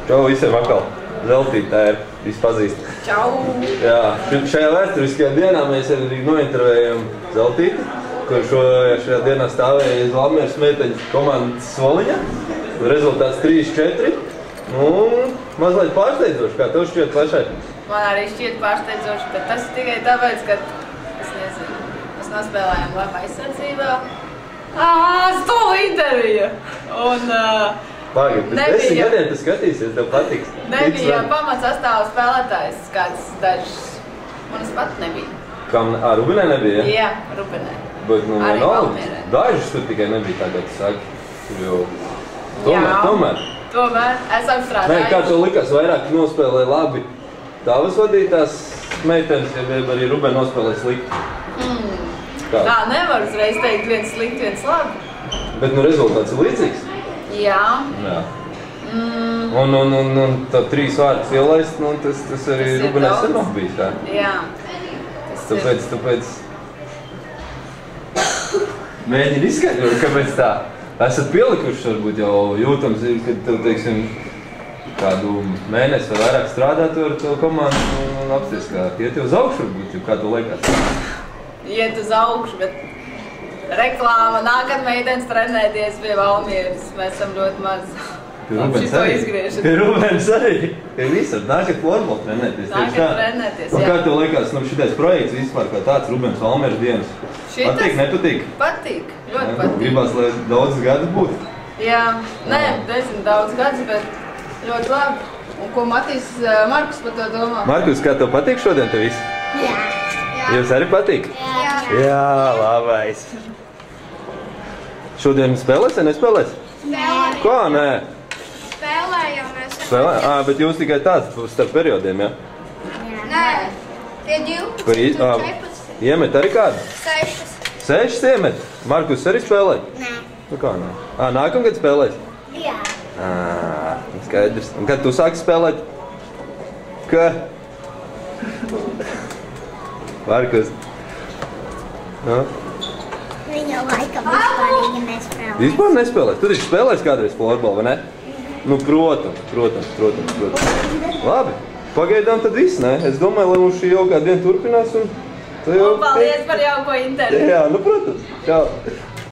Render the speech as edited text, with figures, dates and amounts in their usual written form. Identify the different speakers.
Speaker 1: Čau visiem atkal. Zeltīte, tā ir vispazīst.
Speaker 2: Čau!
Speaker 1: Jā, šajā vēsturiskajā dienā mēs arī nointervējam Zeltīti, kur šajā dienā stāvēja iz Valmieras meiteņu komandas Soliņa. Rezultāts 3-4. Mazliet pārsteidzoši, kā tev šķiet pašai?
Speaker 2: Man arī šķiet pārsteidzoši, bet tas tikai tāpēc, ka, es nezinu, mēs nospēlējām labi aizsardzībā. Stula intervija! Un
Speaker 1: Pagaid, pēc 10 gadiem tu skatīsies, tev patiks.
Speaker 2: Nebija pamats sastāvu spēlētājs kāds dažs. Un es pat nebija.
Speaker 1: Kam, Rubenē nebija, ja?
Speaker 2: Jā, Rubenē.
Speaker 1: Bet, nu,
Speaker 2: arī Valmierē.
Speaker 1: Dažus tur tikai nebija tā, kā tu saki. Tur jau...
Speaker 2: Tomēr esam strādājuši.
Speaker 1: Kā tev likās, vairāk nospēlēja labi tavas vadītās meitenes, ja arī Ruben nospēlēja slikti?
Speaker 2: Tā nevar uzreiz teikt viens slikti, viens labi.
Speaker 1: Bet, nu, rezultāts ir līdzīgs.
Speaker 2: Jā.
Speaker 1: Un tā 3 vārdus ielaist, nu, tas arī Rubenēs ir bijis tā.
Speaker 2: Jā.
Speaker 1: Tāpēc... Mēģini izskaidrot, kāpēc tā. Esat pielikuši, varbūt jau jūtams, kad tev, teiksim, kādu mēnesi vai vairāk strādāt ar to komandu un apsties, kā iet uz augšu, varbūt, kā tev liekas?
Speaker 2: Iet uz augšu, bet reklāma, nākat meitenes trenēties pie Valmieras, mēs esam ļoti maz.
Speaker 1: Pie Rubens arī. Pie visam, nākat florbolu trenēties.
Speaker 2: Nākat trenēties, jā.
Speaker 1: Un kā tev liekas, nu, šitais projekts vispār kā tāds Rubens Valmieras dienas? Patīk, nepatīk?
Speaker 2: Patīk, ļoti patīk.
Speaker 1: Gribās, lai daudzus gadus būtu?
Speaker 2: Jā, nezinu daudz gadus, bet ļoti labi. Un ko Markus par to domā?
Speaker 1: Markus, kā tev patīk šodien te viss?
Speaker 3: Jā.
Speaker 1: Jums arī patīk?
Speaker 3: Jā.
Speaker 1: Jā, labais. Šodien spēlēs vai nespēlēs?
Speaker 3: Spēlējam.
Speaker 1: Kā, nē?
Speaker 3: Spēlējam mēs.
Speaker 1: Spēlējam? Bet jūs tikai tāds starp periodiem, ja?
Speaker 3: Nē, pie 12 un 14.
Speaker 1: Iemet arī kādu?
Speaker 3: 6.
Speaker 1: 6 iemet? Markus arī spēlē?
Speaker 3: Nē.
Speaker 1: Nu kā, nē? Nākamgad spēlēs?
Speaker 3: Jā.
Speaker 1: Skaidrs. Un kad tu sāki spēlēt? Ka? Markus.
Speaker 3: Viņa laikam vispārīgi nespēlē.
Speaker 1: Vispār nespēlēs? Tu taču spēlēs kādreiz florbolu, vai ne? Nu, protams. Labi, pagaidām tad viss, ne? Es domāju, lai mums šī jau kādu dienu turpinās un...
Speaker 2: Paldies par jauko interviju.
Speaker 1: Jā, nu, protams. Čau.